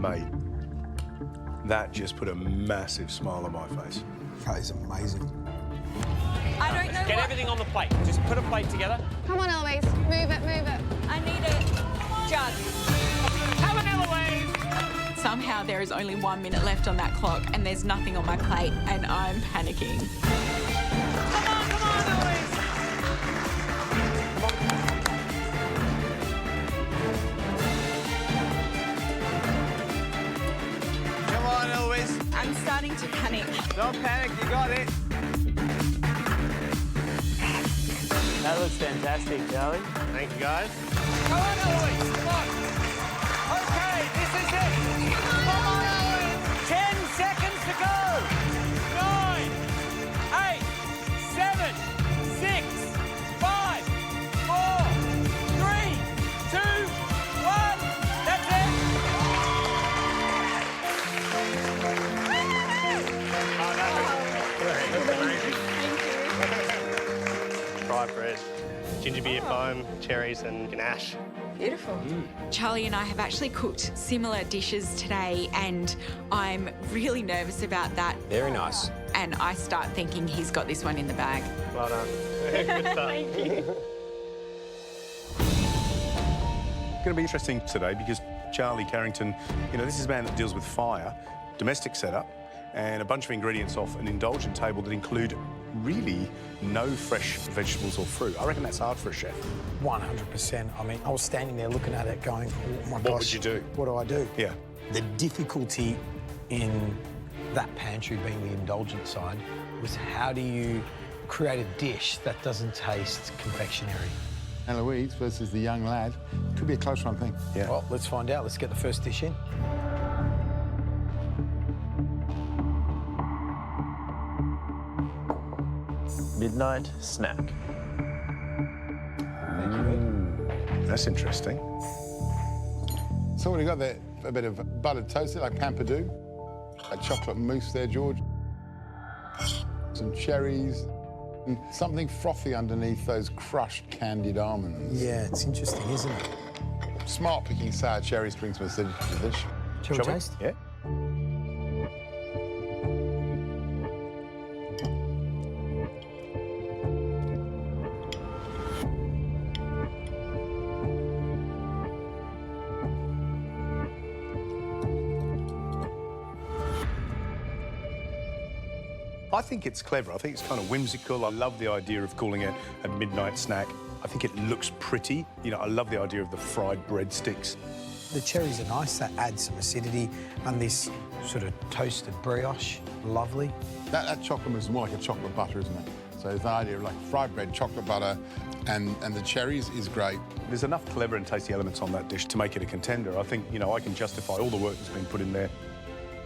mate, that just put a massive smile on my face. That is amazing. I don't know Get everything on the plate. Just put a plate together. Come on, Eloise. Move it, move it. I need it. Judge. Have an Eloise! Somehow there is only 1 minute left on that clock and there's nothing on my plate and I'm panicking. Come on, Eloise! Come on, Eloise. I'm starting to panic. Don't panic, you got it. That looks fantastic, Charlie. Thank you, guys. Come on, Eloise, come on. Okay, this is it. Come on, Eloise. 10 seconds to go. 9, 8, 7, 6, 5, 4, 3, 2, 1. That's it. Oh, that looks amazing. Fried bread, ginger beer foam, cherries and ganache. Beautiful. Charlie and I have actually cooked similar dishes today and I'm really nervous about that. Very nice. And I start thinking he's got this one in the bag. Well done. Good stuff. Thank you. It's going to be interesting today because Charlie Carrington, you know, this is a man that deals with fire, domestic setup, and a bunch of ingredients off an indulgent table that include really no fresh vegetables or fruit. I reckon that's hard for a chef. 100%. I mean, I was standing there looking at it going, oh my gosh. What would you do? What do I do? Yeah. The difficulty in that pantry being the indulgent side was how do you create a dish that doesn't taste confectionery? Eloise versus the young lad. Could be a close one thing. Yeah. Well, let's find out. Let's get the first dish in. Midnight snack. That's interesting. So what do you got there? A bit of buttered toast, like Pamperdou. A chocolate mousse there, George. Some cherries. And something frothy underneath those crushed candied almonds. Yeah, it's interesting, isn't it? Smart picking sour cherries brings some acidity to the dish. Shall we taste? Yeah. I think it's clever. I think it's kind of whimsical. I love the idea of calling it a midnight snack. I think it looks pretty. You know, I love the idea of the fried breadsticks. The cherries are nice. That adds some acidity. And this sort of toasted brioche, lovely. That chocolate mousse is more like a chocolate butter, isn't it? So the idea of like fried bread, chocolate butter, and the cherries is great. There's enough clever and tasty elements on that dish to make it a contender. I think, you know, I can justify all the work that's been put in there.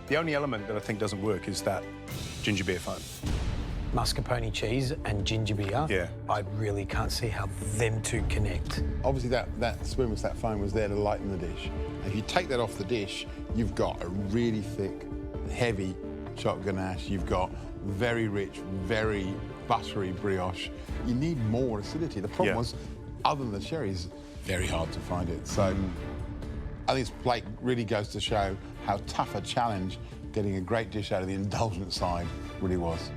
The only element that I think doesn't work is that ginger beer foam. Mascarpone cheese and ginger beer. Yeah. I really can't see how them two connect. Obviously, that swimmus, that foam was there to lighten the dish. If you take that off the dish, you've got a really thick, heavy chocolate ganache. You've got very rich, very buttery brioche. You need more acidity. The problem was, other than the cherries, very hard to find it. So I think this plate really goes to show how tough a challenge getting a great dish out of the indulgent side really was.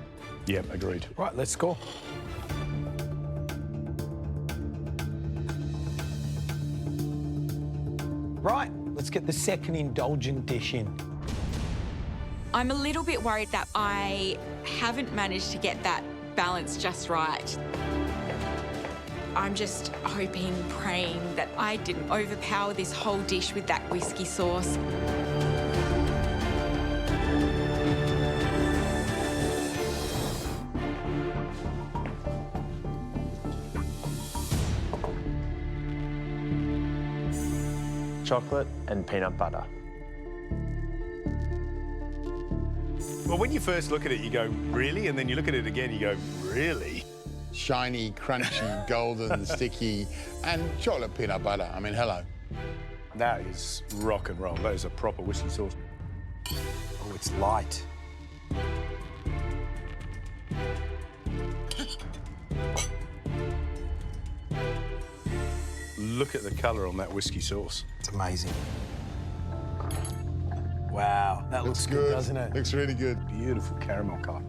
Yeah, agreed. Right, let's score. Right, let's get the second indulgent dish in. I'm a little bit worried that I haven't managed to get that balance just right. I'm just hoping, praying that I didn't overpower this whole dish with that whiskey sauce. Chocolate and peanut butter. Well, when you first look at it, you go, really? And then you look at it again, you go, really? Shiny, crunchy, golden, sticky, and chocolate peanut butter. I mean, hello. That is rock and roll. That is a proper whiskey sauce. Oh, it's light. Look at the colour on that whiskey sauce. It's amazing. Wow, that looks good, doesn't it? Looks really good. Beautiful caramel colour.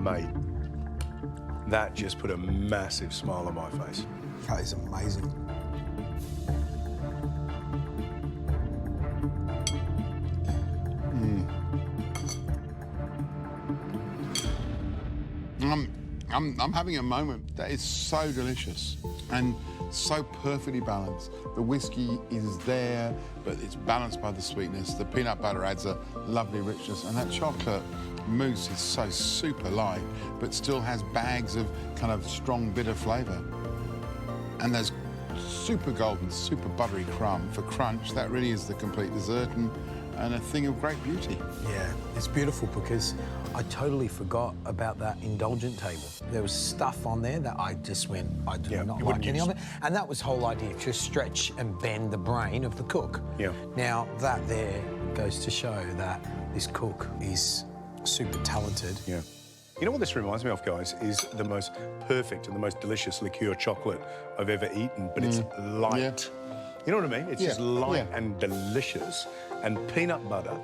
Mate, that just put a massive smile on my face. That is amazing. I'm having a moment. That is so delicious and so perfectly balanced. The whiskey is there, but it's balanced by the sweetness. The peanut butter adds a lovely richness, and that chocolate mousse is so super light, but still has bags of kind of strong, bitter flavour. And there's super golden, super buttery crumb for crunch. That really is the complete dessert and a thing of great beauty. Yeah, it's beautiful because I totally forgot about that indulgent table. There was stuff on there that I just went, I do not like any of it. And that was the whole idea, to stretch and bend the brain of the cook. Yeah. Now, that there goes to show that this cook is super talented. Yeah. You know what this reminds me of, guys, is the most perfect and the most delicious liqueur chocolate I've ever eaten, but it's light. Yeah. You know what I mean? It's just light Yeah. and delicious. And peanut butter,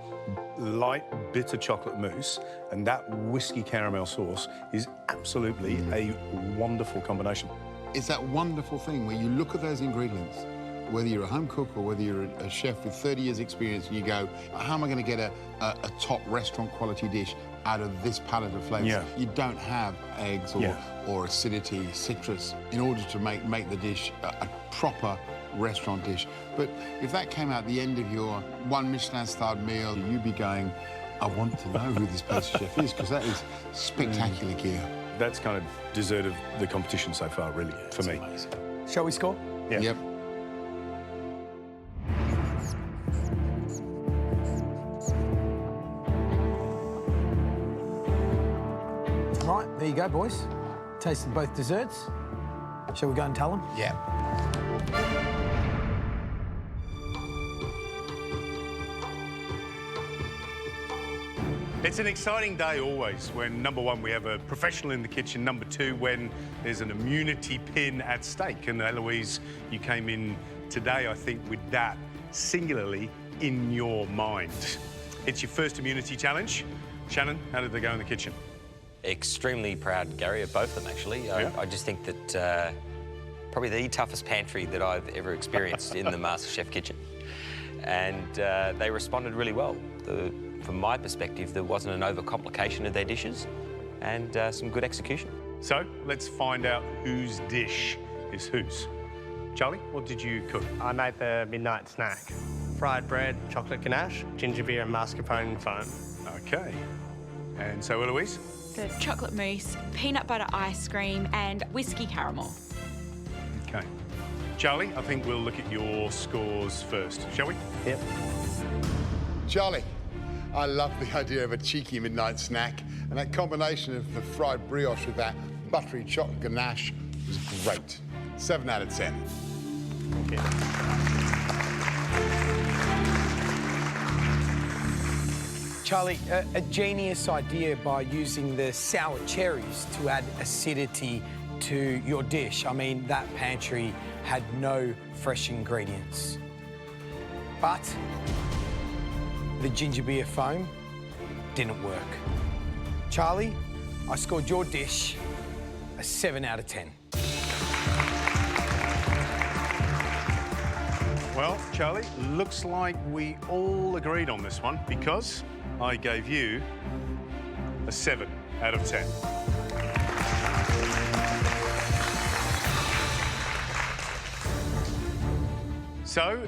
light, bitter chocolate mousse, and that whiskey caramel sauce is absolutely a wonderful combination. It's that wonderful thing where you look at those ingredients, whether you're a home cook or whether you're a chef with 30 years experience, and you go, how am I going to get a top restaurant quality dish out of this palette of flavours? Yeah. You don't have eggs or acidity, citrus, in order to make the dish a proper restaurant dish. But if that came out the end of your one Michelin-starred meal, you'd be going, I want to know who this pastry chef is, because that is spectacular gear. That's kind of dessert of the competition so far, really, for me. Amazing. Shall we score? Yeah. Yep. Right, there you go, boys. Tasted both desserts. Shall we go and tell them? Yeah. It's an exciting day always when, number one, we have a professional in the kitchen, number two, when there's an immunity pin at stake. And Eloise, you came in today, I think, with that singularly in your mind. It's your first immunity challenge. Shannon, how did they go in the kitchen? Extremely proud, Gary, of both of them, actually. I just think that probably the toughest pantry that I've ever experienced in the MasterChef kitchen. And they responded really well. From my perspective, there wasn't an overcomplication of their dishes and some good execution. So let's find out whose dish is whose. Charlie, what did you cook? I made the midnight snack. Fried bread, chocolate ganache, ginger beer and mascarpone foam. Okay. And so, Eloise? The chocolate mousse, peanut butter ice cream, and whiskey caramel. Okay. Charlie, I think we'll look at your scores first, shall we? Yep. Charlie, I love the idea of a cheeky midnight snack, and that combination of the fried brioche with that buttery chocolate ganache was great. 7 out of 10. Thank you. Charlie, a genius idea by using the sour cherries to add acidity to your dish. I mean, that pantry had no fresh ingredients. But the ginger beer foam didn't work. Charlie, I scored your dish a 7 out of 10. Well, Charlie, looks like we all agreed on this one because I gave you a 7 out of 10. So,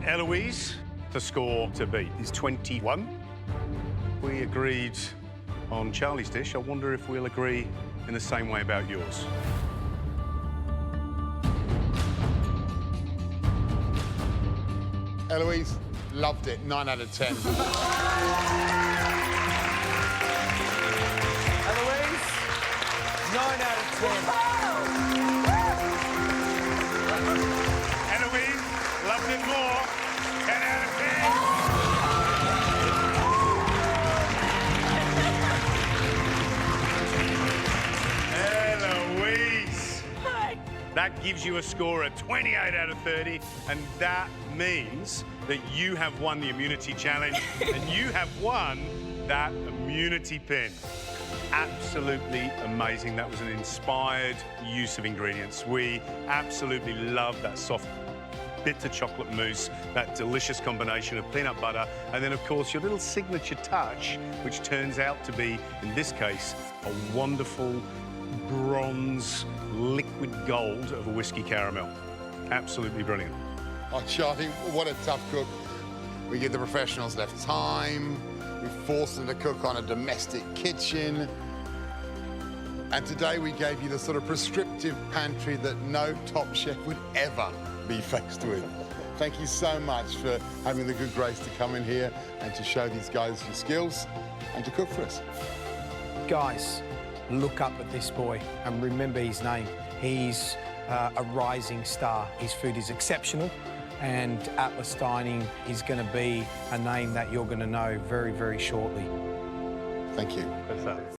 Eloise, the score to beat is 21. We agreed on Charlie's dish. I wonder if we'll agree in the same way about yours. Eloise, loved it. 9 out of 10. Eloise, 9 out of 10. Eloise, loved it more. 10 out of 10. Eloise. That gives you a score of 28 out of 30, and that means that you have won the immunity challenge and you have won that immunity pin. Absolutely amazing. That was an inspired use of ingredients. We absolutely love that soft bitter chocolate mousse, that delicious combination of peanut butter, and then, of course, your little signature touch, which turns out to be, in this case, a wonderful bronze liquid gold of a whiskey caramel. Absolutely brilliant. Oh, Charlie, what a tough cook. We give the professionals left time. We forced them to cook on a domestic kitchen. And today we gave you the sort of prescriptive pantry that no top chef would ever be faced with. Thank you so much for having the good grace to come in here and to show these guys your skills and to cook for us. Guys, look up at this boy and remember his name. He's a rising star. His food is exceptional, and Atlas Dining is going to be a name that you're going to know very, very shortly. Thank you. That's that.